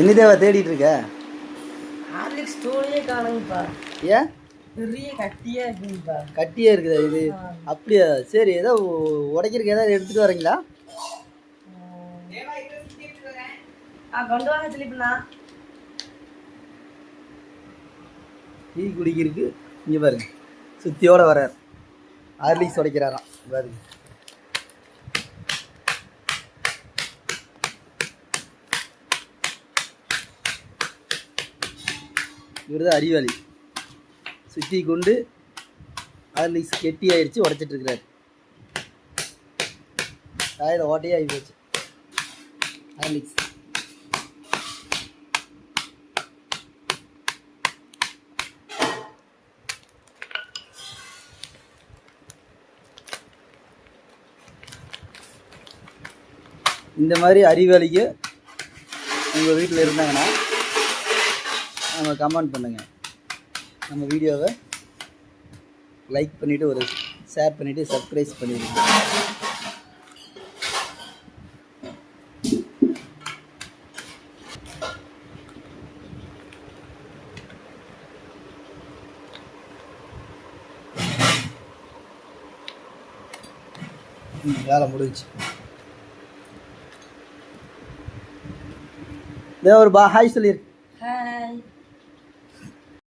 என்னதேவா தேடிட்டு இருக்க? ஹார்லிக்ஸ் ஸ்டோரியே காணுங்கப்பா. ஏன்? பெரிய கட்டியா இருக்குங்கப்பா. கட்டியா இருக்குதா இது? அப்படியா? சரி, ஏதோ உடைக்கிறதுக்கு ஏதாவது எடுத்துட்டு வரீங்களா? கொண்டு வாங்க திலீப்னா. டீ குடிக்கிறதுக்கு இங்கே பாருங்க, சுத்தியோட வர்றார். ஹார்லிக்ஸ் உடைக்கிறாராம் பாருங்க. இவர் தான் அறிவாளி. சுற்றி கொண்டு ஹார்லிக்ஸ் கெட்டி ஆயிடுச்சு, உடைச்சிட்டு இருக்கிறாரு. காயில் ஓட்டையே ஆகி போச்சு ஹார்லிக்ஸ். இந்த மாதிரி அறிவாளிக்கு உங்கள் வீட்டில் இருந்தாங்கன்னா நம்ம கமெண்ட் பண்ணுங்கள். நம்ம வீடியோவை லைக் பண்ணிவிட்டு ஒரு ஷேர் பண்ணிவிட்டு சப்ஸ்கிரைப் பண்ணிடுங்க. வேலை முடிஞ்சிச்சு. ஒரு ஹாய் சொல்லிடு.